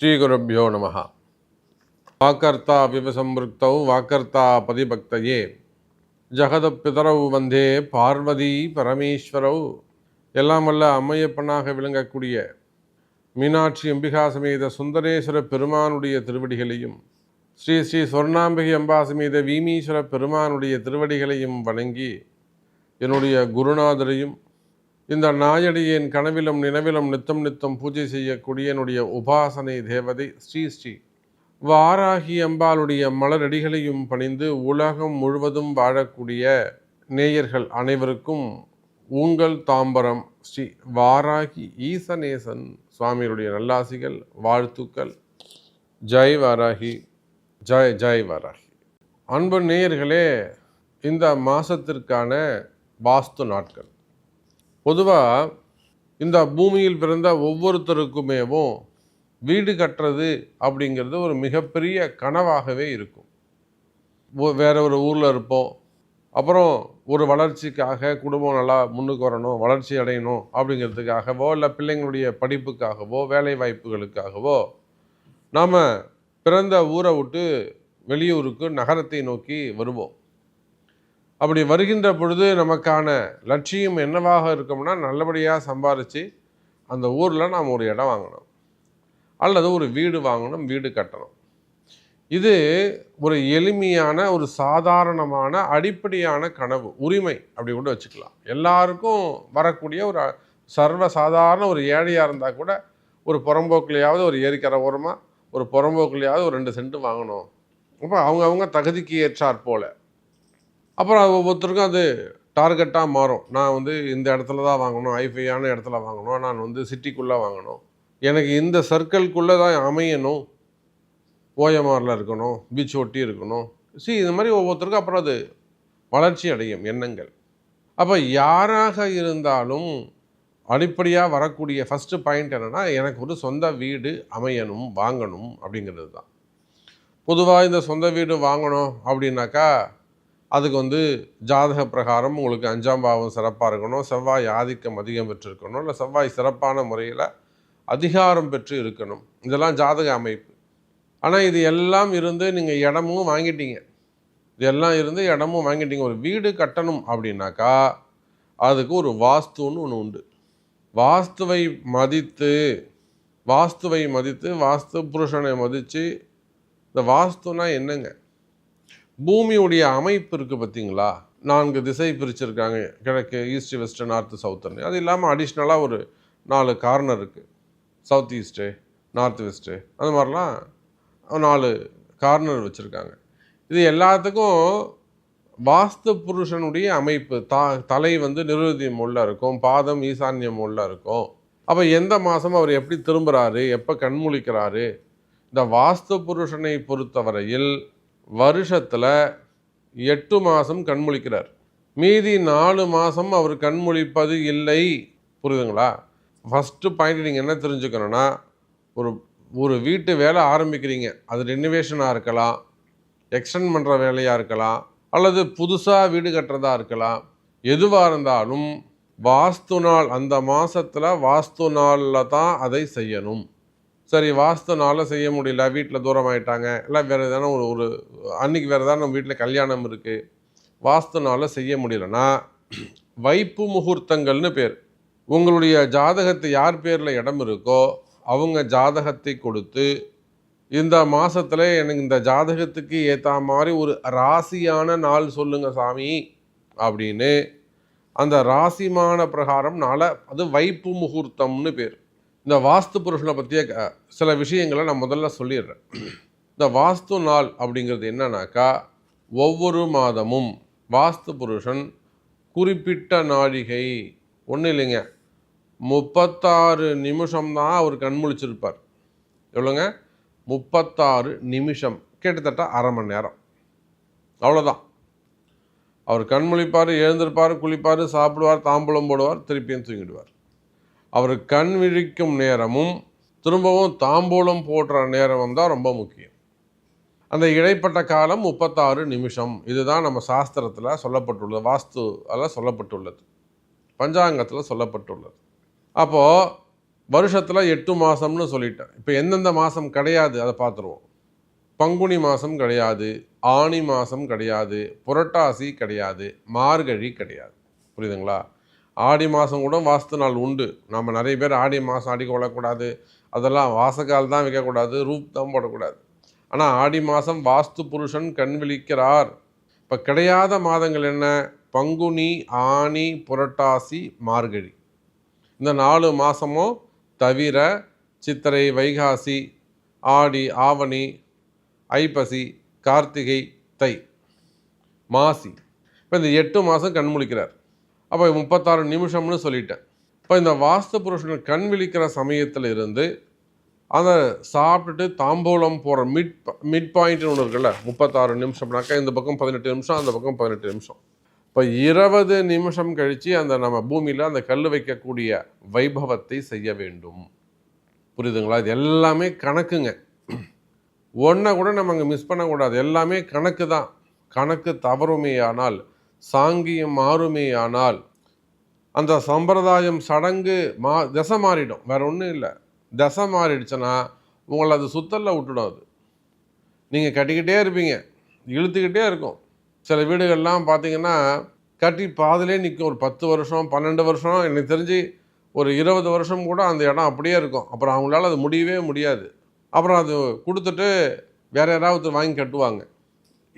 ஸ்ரீகுருப்யோ நமஹ. வாக்கர்த்தா விவசம்பிருக்தௌ வாக்கர்த்தா பதிபக்தயே ஜகதப்பிதரவு வந்தே பார்வதி பரமேஸ்வரௌ. எல்லாம் வல்ல அம்மையப்பனாக விளங்கக்கூடிய மீனாட்சி அம்பிகா சமேத சுந்தரேஸ்வர பெருமானுடைய திருவடிகளையும் ஸ்ரீ ஸ்ரீ சொர்ணாம்பிகை அம்பா சமேத வீமீஸ்வர பெருமானுடைய திருவடிகளையும் வணங்கி என்னுடைய குருநாதரையும் இந்த நாயடியின் கனவிலும் நினைவிலும் நித்தம் நித்தம் பூஜை செய்யக்கூடிய என்னுடைய உபாசனை தேவதை ஸ்ரீ ஸ்ரீ வாராகி அம்பாளுடைய மலரடிகளையும் பணிந்து உலகம் முழுவதும் வாழக்கூடிய நேயர்கள் அனைவருக்கும் உங்கள் தாம்பரம் ஸ்ரீ வாராகி ஈசநேசன் சுவாமியுடைய நல்லாசிகள், வாழ்த்துக்கள். ஜெய் வாராகி, ஜெய் ஜெய் வாராகி. அன்பு நேயர்களே, இந்த மாதத்திற்கான வாஸ்து நாட்கள் பொதுவாக இந்த பூமியில் பிறந்த ஒவ்வொருத்தருக்குமேவும் வீடு கட்டுறது அப்படிங்கிறது ஒரு மிகப்பெரிய கனவாகவே இருக்கும். வேற ஒரு ஊரில் இருப்போம், அப்புறம் ஒரு வளர்ச்சிக்காக குடும்பம் நல்லா முன்னுக்கு வரணும், வளர்ச்சி அடையணும் அப்படிங்கிறதுக்காகவோ இல்லை பிள்ளைங்களுடைய படிப்புக்காகவோ வேலை வாய்ப்புகளுக்காகவோ நாம் பிறந்த ஊரை விட்டு வெளியூருக்கு நகரத்தை நோக்கி வருவோம். அப்படி வருகின்ற பொழுது நமக்கான லட்சியம் என்னவாக இருக்கும்னா, நல்லபடியாக சம்பாரித்து அந்த ஊரில் நாம் ஒரு இடம் வாங்கணும் அல்லது ஒரு வீடு வாங்கணும், வீடு கட்டணும். இது ஒரு எளிமையான ஒரு சாதாரணமான அடிப்படையான கனவு, உரிமை அப்படி கூட வச்சுக்கலாம். எல்லாருக்கும் வரக்கூடிய ஒரு சர்வ சாதாரண ஒரு ஏழையாக இருந்தால் கூட ஒரு புறம்போக்குலையாவது ஒரு ஏரிக்கரை ஓரமாக ஒரு புறம்போக்குலையாவது ஒரு 2 சென்ட் வாங்கணும். அப்போ அவங்க தகுதிக்கு ஏற்றாற் போல். அப்புறம் அது ஒவ்வொருத்தருக்கும் அது டார்கெட்டாக மாறும். நான் இந்த இடத்துல தான் வாங்கணும், ஹைஃபையான இடத்துல வாங்கணும், நான் சிட்டிக்குள்ளே வாங்கணும், எனக்கு இந்த சர்க்கிள்குள்ளே தான் அமையணும், ஓஎம்ஆரில் இருக்கணும், பீச் ஒட்டி இருக்கணும். இது மாதிரி ஒவ்வொருத்தருக்கும் அப்புறம் அது வளர்ச்சி அடையும் எண்ணங்கள். அப்போ யாராக இருந்தாலும் அடிப்படையாக வரக்கூடிய ஃபஸ்ட்டு பாயிண்ட் என்னென்னா, எனக்கு ஒரு சொந்த வீடு அமையணும், வாங்கணும் அப்படிங்கிறது தான். பொதுவாக இந்த சொந்த வீடு வாங்கணும் அப்படின்னாக்கா அதுக்கு ஜாதக பிரகாரம் உங்களுக்கு 5ஆம் பாவம் சிறப்பாக இருக்கணும், செவ்வாய் ஆதிக்கம் அதிகம் பெற்றிருக்கணும், இல்லை செவ்வாய் சிறப்பான முறையில் அதிகாரம் பெற்று இருக்கணும். இதெல்லாம் ஜாதக அமைப்பு. ஆனால் இது எல்லாம் இருந்து நீங்கள் இடமும் வாங்கிட்டீங்க, இதெல்லாம் இருந்து இடமும் வாங்கிட்டீங்க, ஒரு வீடு கட்டணும் அப்படின்னாக்கா அதுக்கு ஒரு வாஸ்துன்னு ஒன்று உண்டு. வாஸ்துவை மதித்து வாஸ்து புருஷனை மதித்து, இந்த வாஸ்துனா என்னங்க, பூமியுடைய அமைப்பு இருக்குது பார்த்தீங்களா, 4 திசை பிரிச்சிருக்காங்க, கிழக்கு, ஈஸ்ட், வெஸ்ட்டு, நார்த்து, சவுத்துன்னு. அது இல்லாமல் அடிஷ்னலாக ஒரு 4 கார்னர் இருக்குது, சவுத் ஈஸ்ட்டு, நார்த் வெஸ்ட்டு, அது மாதிரிலாம் 4 கார்னர் வச்சுருக்காங்க. இது எல்லாத்துக்கும் வாஸ்து புருஷனுடைய அமைப்பு. தலை நிருதியம் உள்ள இருக்கும், பாதம் ஈசான்யம் உள்ள இருக்கும். அப்போ எந்த மாதம் அவர் எப்படி திரும்புகிறாரு, எப்போ கண்முழிக்கிறாரு, இந்த வாஸ்து புருஷனை பொறுத்தவரையில் வருஷத்தில் 8 மாதம் கண்முழிக்கிறார், மீதி 4 மாதம் அவர் கண்முழிப்பது இல்லை. புரியுதுங்களா? ஃபஸ்ட்டு பாயிண்ட் நீங்கள் என்ன தெரிஞ்சுக்கணுன்னா, ஒரு வீட்டு வேலை ஆரம்பிக்கிறீங்க, அது ரெனோவேஷனாக இருக்கலாம், எக்ஸ்டெண்ட் பண்ணுற வேலையாக இருக்கலாம், அல்லது புதுசாக வீடு கட்டுறதா இருக்கலாம். எதுவாக இருந்தாலும் வாஸ்து நாள், அந்த மாதத்தில் வாஸ்து நாளில் தான் அதை செய்யணும். சரி, வாஸ்து நாளில் செய்ய முடியல, வீட்டில் தூரம் ஆகிட்டாங்க, இல்லை வேறு எதனா ஒரு அன்றைக்கி வேறு எதாவது நம்ம வீட்டில் கல்யாணம் இருக்குது, வாஸ்து நாளில் செய்ய முடியலன்னா வைப்பு முகூர்த்தங்கள்னு பேர். உங்களுடைய ஜாதகத்தை யார் பேரில் இடம் இருக்கோ அவங்க ஜாதகத்தை கொடுத்து, இந்த மாதத்தில் எனக்கு இந்த ஜாதகத்துக்கு ஏற்ற மாதிரி ஒரு ராசியான நாள் சொல்லுங்கள் சாமி அப்படின்னு அந்த ராசிமான பிரகாரம் நாளை, அது வைப்பு முகூர்த்தம்னு பேர். இந்த வாஸ்து புருஷனை பற்றிய சில விஷயங்களை நான் முதல்ல சொல்லிடுறேன். இந்த வாஸ்து நாள் அப்படிங்கிறது என்னன்னாக்கா, ஒவ்வொரு மாதமும் வாஸ்து புருஷன் குறிப்பிட்ட நாழிகை, ஒன்றும் இல்லைங்க, 36 நிமிஷம்தான் அவர் கண்முழிச்சிருப்பார். எவ்வளோங்க? 36 நிமிஷம், கிட்டத்தட்ட அரை மணி நேரம், அவ்வளோதான். அவர் கண்முழிப்பார், எழுந்திருப்பார், குளிப்பார், சாப்பிடுவார், தாம்பூலம் போடுவார், திருப்பியும் தூங்கிடுவார். அவர் கண் விழிக்கும் நேரமும் திரும்பவும் தாம்பூலம் போடுற நேரமும் தான் ரொம்ப முக்கியம். அந்த இடைப்பட்ட காலம் 36 நிமிஷம். இதுதான் நம்ம சாஸ்திரத்தில் சொல்லப்பட்டுள்ளது, வாஸ்து அதில் சொல்லப்பட்டுள்ளது, பஞ்சாங்கத்தில் சொல்லப்பட்டுள்ளது. அப்போது வருஷத்தில் 8 மாதம்னு சொல்லிட்டேன். இப்போ எந்தெந்த மாதம் கிடையாது அதை பார்த்துருவோம். பங்குனி மாதம் கிடையாது, ஆனி மாதம் கிடையாது, புரட்டாசி கிடையாது, மார்கழி கிடையாது. புரியுதுங்களா? ஆடி மாதம் கூட வாஸ்து நாள் உண்டு. நம்ம நிறைய பேர் ஆடி மாதம் அடிக்க கொள்ளக்கூடாது, அதெல்லாம் வாசக்கால் தான் வைக்கக்கூடாது, ரூப் தான் போடக்கூடாது. ஆனால் ஆடி மாதம் வாஸ்து புருஷன் கண் விழிக்கிறார். இப்போ கிடையாத மாதங்கள் என்ன? பங்குனி, ஆனி, புரட்டாசி, மார்கழி. இந்த 4 மாதமும் தவிர சித்திரை, வைகாசி, ஆடி, ஆவணி, ஐப்பசி, கார்த்திகை, தை, மாசி. இப்போ இந்த 8 மாதம் கண் முழிக்கிறார். அப்போ 36 நிமிஷம்னு சொல்லிட்டேன். இப்போ இந்த வாஸ்து புருஷன் கண் விழிக்கிற சமயத்தில் இருந்து அதை சாப்பிட்டுட்டு தாம்பூலம் போகிற மிட் பாயிண்ட்னு ஒன்று இருக்குல்ல, 36 நிமிஷம்னாக்கா இந்த பக்கம் 18 நிமிஷம், அந்த பக்கம் 18 நிமிஷம். இப்போ 20 நிமிஷம் கழித்து அந்த நம்ம பூமியில் அந்த கல் வைக்கக்கூடிய வைபவத்தை செய்ய வேண்டும். புரியுதுங்களா? இது எல்லாமே கணக்குங்க. ஒன்றை கூட நம்ம அங்கே மிஸ் பண்ணக்கூடாது. எல்லாமே கணக்கு தான். கணக்கு தவறுமேயானால், சாங்கியம் மாறுமேயானால், அந்த சம்பிரதாயம் சடங்கு திசை மாறிடும். வேற ஒன்றும் இல்லை. திசை மாறிடுச்சுன்னா உங்களை அது சுத்தலில் விட்டுடும். அது நீங்கள் கட்டிக்கிட்டே இருப்பீங்க, இழுத்துக்கிட்டே இருக்கும். சில வீடுகள்லாம் பார்த்தீங்கன்னா கட்டி பாதிலே நிற்கும். ஒரு 10 வருஷம் 12 வருஷம், எனக்கு தெரிஞ்சு ஒரு 20 வருஷம் கூட அந்த இடம் அப்படியே இருக்கும். அப்புறம் அவங்களால அது முடியவே முடியாது. அப்புறம் அது கொடுத்துட்டு வேற யாராவது வாங்கி கட்டுவாங்க.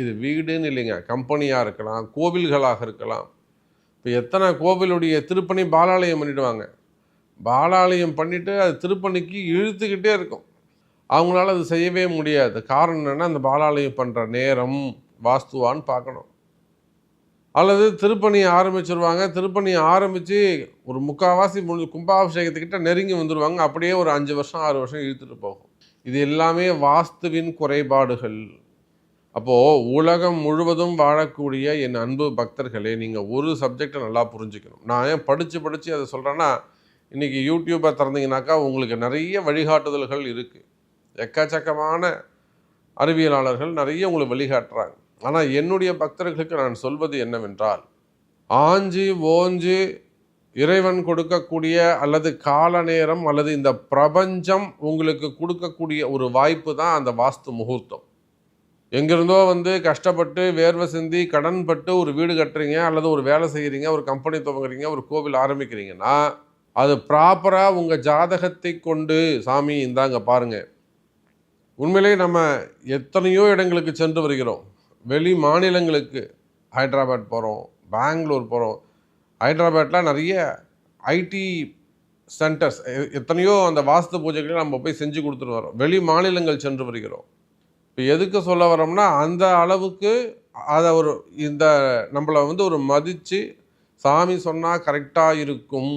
இது வீடுன்னு இல்லைங்க, கம்பெனியாக இருக்கலாம், கோவில்களாக இருக்கலாம். இப்போ எத்தனை கோவிலுடைய திருப்பணி பாலாலயம் பண்ணிவிடுவாங்க. பாலாலயம் பண்ணிவிட்டு அது திருப்பணிக்கு இழுத்துக்கிட்டே இருக்கும். அவங்களால அது செய்யவே முடியாது. காரணம் என்னென்னா அந்த பாலாலயம் பண்ணுற நேரம் வாஸ்துவான்னு பார்க்கணும். அல்லது திருப்பணியை ஆரம்பிச்சிருவாங்க. திருப்பணியை ஆரம்பித்து ஒரு முக்கால்வாசி கும்பாபிஷேகத்துக்கிட்ட நெருங்கி வந்துடுவாங்க. அப்படியே ஒரு 5 வருஷம் 6 வருஷம் இழுத்துட்டு போகும். இது எல்லாமே வாஸ்துவின் குறைபாடுகள். அப்போது உலகம் முழுவதும் வாழக்கூடிய என் அன்பு பக்தர்களே, நீங்கள் ஒரு சப்ஜெக்டை நல்லா புரிஞ்சுக்கணும். நான் ஏன் படித்து அதை சொல்கிறேன்னா, இன்றைக்கி யூடியூப்பை திறந்தீங்கன்னாக்கா உங்களுக்கு நிறைய வழிகாட்டுதல்கள் இருக்குது. எக்கச்சக்கமான அறிவியலாளர்கள் நிறைய உங்களுக்கு வழிகாட்டுறாங்க. ஆனால் என்னுடைய பக்தர்களுக்கு நான் சொல்வது என்னவென்றால், ஆஞ்சி ஓஞ்சி இறைவன் கொடுக்கக்கூடிய அல்லது கால நேரம் அல்லது இந்த பிரபஞ்சம் உங்களுக்கு கொடுக்கக்கூடிய ஒரு வாய்ப்பு தான் அந்த வாஸ்து முகூர்த்தம். எங்கிருந்தோ வந்து கஷ்டப்பட்டு வேர்வை சிந்தி கடன் பட்டு ஒரு வீடு கட்டுறீங்க, அல்லது ஒரு வேலை செய்கிறீங்க, ஒரு கம்பெனி துவங்குறீங்க, ஒரு கோவில் ஆரம்பிக்கிறீங்கன்னா அது ப்ராப்பராக உங்கள் ஜாதகத்தை கொண்டு சாமி இந்தாங்க பாருங்கள். உண்மையிலேயே நம்ம எத்தனையோ இடங்களுக்கு சென்று வருகிறோம். வெளி மாநிலங்களுக்கு ஹைதராபாத் போகிறோம், பெங்களூர் போகிறோம். ஹைதராபாத்தில் நிறைய ஐடி சென்டர்ஸ், எத்தனையோ அந்த வாஸ்து பூஜைகளை நம்ம போய் செஞ்சு கொடுத்துட்டு வரோம். வெளி மாநிலங்கள் சென்று வருகிறோம். இப்போ எதுக்கு சொல்ல வரோம்னா, அந்த அளவுக்கு அதை இந்த நம்மளை வந்து ஒரு மதித்து சாமி சொன்னால் கரெக்டாக இருக்கும்,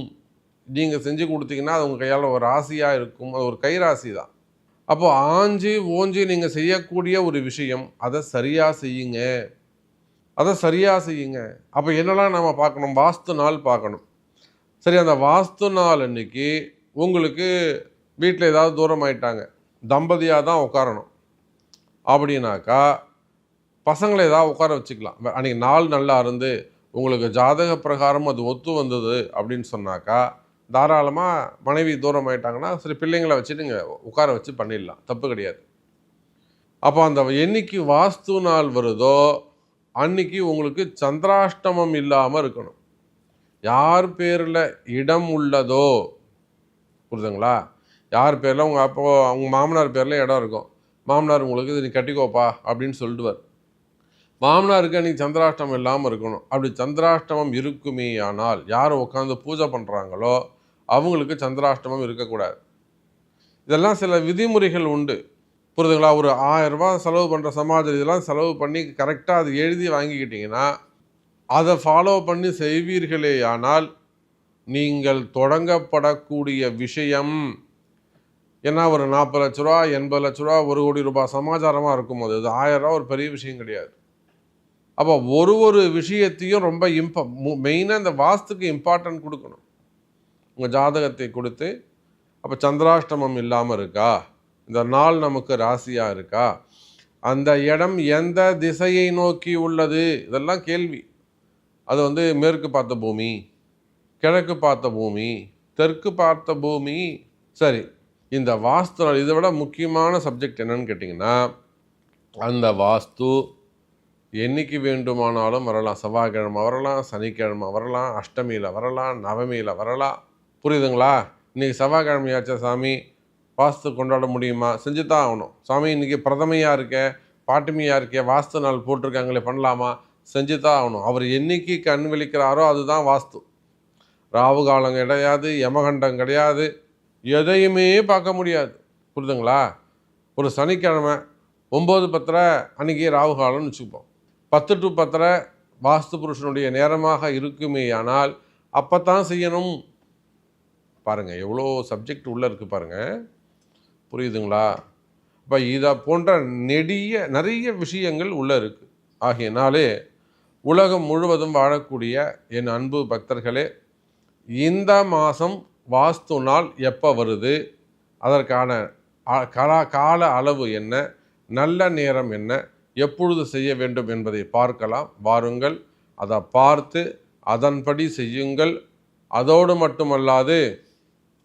நீங்கள் செஞ்சு கொடுத்தீங்கன்னா அது உங்கள் கையால் ஒரு ராசியாக இருக்கும். அது ஒரு கைராசி தான். அப்போது ஆஞ்சி ஓஞ்சி நீங்கள் செய்யக்கூடிய ஒரு விஷயம், அதை சரியாக செய்யுங்க. அப்போ என்னெல்லாம் நம்ம பார்க்கணும்? வாஸ்து நாள் பார்க்கணும். சரி, அந்த வாஸ்து நாள் அன்னைக்கு உங்களுக்கு வீட்டில் ஏதாவது தூரம் ஆயிட்டாங்க, தம்பதியாக தான் உட்காரணும் அப்படின்னாக்கா பசங்களை ஏதாவது உட்கார வச்சுக்கலாம். அன்றைக்கி நாள் நல்லா இருந்து உங்களுக்கு ஜாதக பிரகாரம் அது ஒத்து வந்தது அப்படின்னு சொன்னாக்கா தாராளமாக மனைவி தூரம் ஆயிட்டாங்கன்னா சரி பிள்ளைங்களை வச்சுட்டு நீங்கள் உட்கார வச்சு பண்ணிடலாம், தப்பு கிடையாது. அப்போ அந்த என்னைக்கு வாஸ்து நாள் வருதோ அன்னைக்கு உங்களுக்கு சந்திராஷ்டமம் இல்லாமல் இருக்கணும். யார் பேரில் இடம் உள்ளதோ, புரியுதுங்களா? யார் பேரில் அவங்க மாமனார் பேரில் இடம் இருக்கும், மாமனார் உங்களுக்கு இது நீ கட்டிக்கோப்பா அப்படின்னு சொல்லிடுவார். மாமனாருக்கு அன்றைக்கி சந்திராஷ்டமம் இல்லாமல் இருக்கணும். அப்படி சந்திராஷ்டமம் இருக்குமே ஆனால் யார் உட்காந்து பூஜை பண்ணுறாங்களோ அவங்களுக்கு சந்திராஷ்டமம் இருக்கக்கூடாது. இதெல்லாம் சில விதிமுறைகள் உண்டு, புரியுதுங்களா? ஒரு 1000 ரூபாய் செலவு பண்ணுற சமாஜம் இதெல்லாம் செலவு பண்ணி கரெக்டாக அது எழுதி வாங்கிக்கிட்டிங்கன்னா அதை ஃபாலோ பண்ணி செய்வீர்களே ஆனால் நீங்கள் தொடங்கப்படக்கூடிய விஷயம் ஏன்னா ஒரு 40 லட்ச ரூபா 80 லட்ச ரூபா 1 கோடி ரூபாய் சமாச்சாரமாக இருக்கும்போது அது 1000 ரூபா ஒரு பெரிய விஷயம் கிடையாது. அப்போ ஒரு விஷயத்தையும் ரொம்ப மெயினாக இந்த வாஸ்துக்கு இம்பார்ட்டன்ட் கொடுக்கணும். உங்கள் ஜாதகத்தை கொடுத்து அப்போ சந்திராஷ்டமம் இல்லாமல் இருக்கா, இந்த நாள் நமக்கு ராசியாக இருக்கா, அந்த இடம் எந்த திசையை நோக்கி உள்ளது, இதெல்லாம் கேள்வி. அது வந்து மேற்கு பார்த்த பூமி, கிழக்கு பார்த்த பூமி, தெற்கு பார்த்த பூமி, சரி, இந்த வாஸ்து நாள் இதை விட முக்கியமான சப்ஜெக்ட் என்னன்னு கேட்டிங்கன்னா, அந்த வாஸ்து என்னைக்கு வேண்டுமானாலும் வரலாம். செவ்வாய்க்கிழமை வரலாம், சனிக்கிழமை வரலாம், அஷ்டமியில் வரலாம், நவமியில் வரலாம். புரியுதுங்களா? இன்றைக்கி செவ்வாய்க்கிழமையாச்சா சாமி, வாஸ்து கொண்டாட முடியுமா? செஞ்சு தான் ஆகணும். சாமி இன்றைக்கி பிரதமையாக இருக்கே, பாட்டுமையாக இருக்கே, வாஸ்து நாள் போட்டிருக்காங்களே, பண்ணலாமா? செஞ்சு தான் ஆகணும். அவர் என்னைக்கு கண் விழிக்கிறாரோ அதுதான் வாஸ்து. ராவு காலம் கிடையாது, யமகண்டம் கிடையாது, எதையுமே பார்க்க முடியாது. புரியுதுங்களா? ஒரு சனிக்கிழமை 9:10 அன்றைக்கி ராவு காலம்னு வச்சுப்போம். 10 to 10 வாஸ்து புருஷனுடைய நேரமாக இருக்குமேயானால் அப்போ தான் செய்யணும். பாருங்கள், எவ்வளோ சப்ஜெக்ட் உள்ளே இருக்குது பாருங்கள். புரியுதுங்களா? இப்போ இதை போன்ற நிறைய விஷயங்கள் உள்ளே இருக்குது. ஆகையினாலே உலகம் முழுவதும் வாழக்கூடிய என் அன்பு பக்தர்களே, இந்த மாதம் வாஸ்து நாள் எப்போ வருது, அதற்கான கால அளவு என்ன, நல்ல நேரம் என்ன, எப்பொழுது செய்ய வேண்டும் என்பதை பார்க்கலாம். வாருங்கள், அதை பார்த்து அதன்படி செய்யுங்கள். அதோடு மட்டுமல்லாது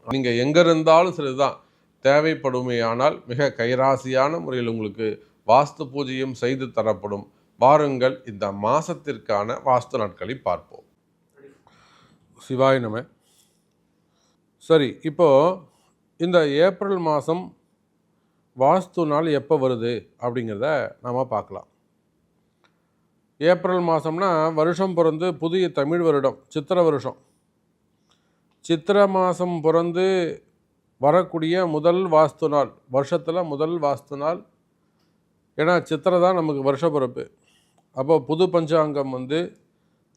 நீங்கள் எங்கே இருந்தாலும் சரிதான், தேவைப்படுமையானால் மிக கைராசியான முறையில் உங்களுக்கு வாஸ்து பூஜையும் செய்து தரப்படும். வாருங்கள், இந்த மாதத்திற்கான வாஸ்து நாட்களை பார்ப்போம். சிவாய நம. சரி, இப்போது இந்த ஏப்ரல் மாதம் வாஸ்து நாள் எப்போ வருது அப்படிங்கிறத நாம் பார்க்கலாம். ஏப்ரல் மாதம்னா வருஷம் பிறந்து புதிய தமிழ் வருடம் சித்திரை வருஷம். சித்திரை மாதம் பிறந்து வரக்கூடிய முதல் வாஸ்து நாள், வருஷத்தில் முதல் வாஸ்து நாள். ஏன்னா சித்திரை தான் நமக்கு வருஷ பிறப்பு. அப்போ புது பஞ்சாங்கம்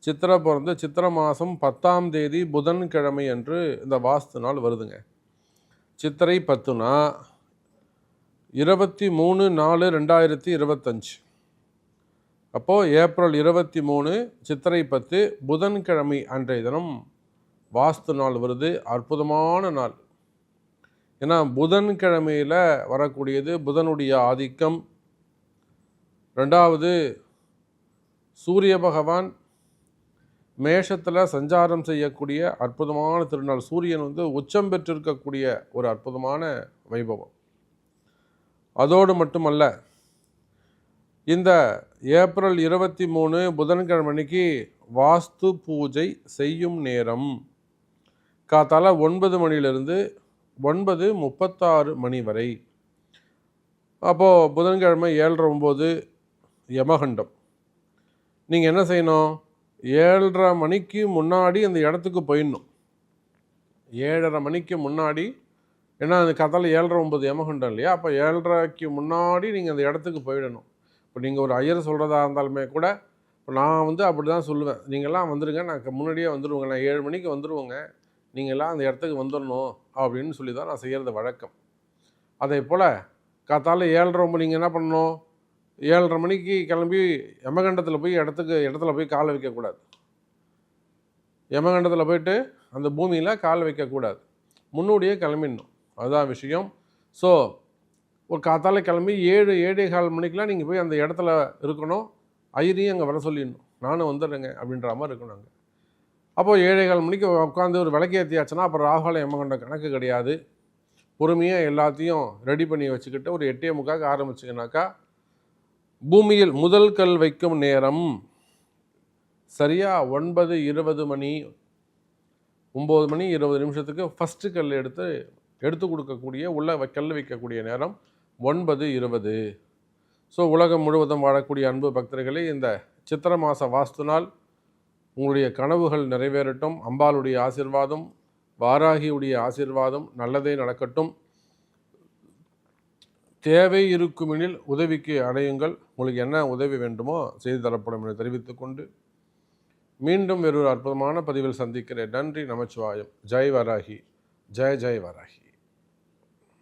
சித்திரை பிறந்து சித்திரை மாதம் 10ஆம் தேதி புதன்கிழமை அன்று இந்த வாஸ்து நாள் வருதுங்க. சித்திரை 10னா 23/4/2025. அப்போது ஏப்ரல் 23 சித்திரை 10 புதன்கிழமை அன்றைய தினம் வாஸ்து நாள் வருது. அற்புதமான நாள். ஏன்னா புதன்கிழமையில் வரக்கூடியது புதனுடைய ஆதிக்கம். ரெண்டாவது, சூரிய பகவான் மேஷத்தில் சஞ்சாரம் செய்யக்கூடிய அற்புதமான திருநாள். சூரியன் உச்சம் பெற்றிருக்கக்கூடிய ஒரு அற்புதமான வைபவம். அதோடு மட்டுமல்ல, இந்த ஏப்ரல் 23 புதன்கிழமைக்கு வாஸ்து பூஜை செய்யும் நேரம் காத்தால 9 மணிலிருந்து 9:36 மணி வரை. அப்போது புதன்கிழமை 7:09 யமகண்டம். நீங்கள் என்ன செய்யணும்? 7:30 மணிக்கு முன்னாடி அந்த இடத்துக்கு போயிடணும். 7:30 மணிக்கு முன்னாடி. ஏன்னா அது காத்தால 7:09 யமகண்டம் இல்லையா? அப்போ 7:30க்கு முன்னாடி நீங்கள் அந்த இடத்துக்கு போயிடணும். இப்போ நீங்கள் ஒரு ஐயர் சொல்கிறதா இருந்தாலுமே கூட, இப்போ நான் அப்படி தான் சொல்லுவேன். நீங்கள்லாம் வந்துடுங்க, நான் முன்னாடியே வந்துடுவேங்க, நான் 7 மணிக்கு வந்துடுவோங்க, நீங்கள்லாம் அந்த இடத்துக்கு வந்துடணும் அப்படின்னு சொல்லி தான் நான் செய்கிறது வழக்கம். அதே போல் காத்தால 7:30 நீங்கள் என்ன பண்ணணும்? 7:30 மணிக்கு கிளம்பி யமகண்டத்தில் போய் இடத்துல போய் காலை வைக்கக்கூடாது. யமகண்டத்தில் போயிட்டு அந்த பூமியில் காலை வைக்கக்கூடாது. முன்னோடியே கிளம்பிடணும். அதுதான் விஷயம். ஸோ ஒரு காத்தால கிளம்பி 7-7:15 மணிக்கெலாம் நீங்கள் போய் அந்த இடத்துல இருக்கணும். ஐயரையும் அங்கே வர சொல்லிடணும், நானும் வந்துடுறேங்க அப்படின்ற மாதிரி இருக்கணும் அங்கே. அப்போது 7:15 மணிக்கு உட்காந்து ஒரு விளக்கேற்றியாச்சுன்னா அப்புறம் ராகுகாலம் யமகண்டம் கணக்கு கிடையாது. பொறுமையாக எல்லாத்தையும் ரெடி பண்ணி வச்சுக்கிட்டு ஒரு 8:45 ஆரம்பிச்சிங்கனாக்கா, பூமியில் முதல் கல் வைக்கும் நேரம் சரியாக 9:20 மணி. 9 மணி 20 நிமிஷத்துக்கு ஃபஸ்ட்டு கல் எடுத்து கொடுக்கக்கூடிய கல் வைக்கக்கூடிய நேரம் 9:20. ஸோ உலகம் முழுவதும் வாழக்கூடிய அன்பு பக்தர்களே, இந்த சித்திரை மாத வாஸ்து நாள் உங்களுடைய கனவுகள் நிறைவேறட்டும். அம்பாளுடைய ஆசீர்வாதம், வாராகியுடைய ஆசீர்வாதம் நல்லதே நடக்கட்டும். தேவை இருக்குமெனில் உதவிக்கு அடையுங்கள். உங்களுக்கு என்ன உதவி வேண்டுமோ செய்து தரப்படும் என தெரிவித்துக்கொண்டு மீண்டும் வேறொரு அற்புதமான பதிவில் சந்திக்கிறேன். நன்றி, நமச்சிவாயம். ஜெய் வராகி. ஜெய் ஜெய் வராகி.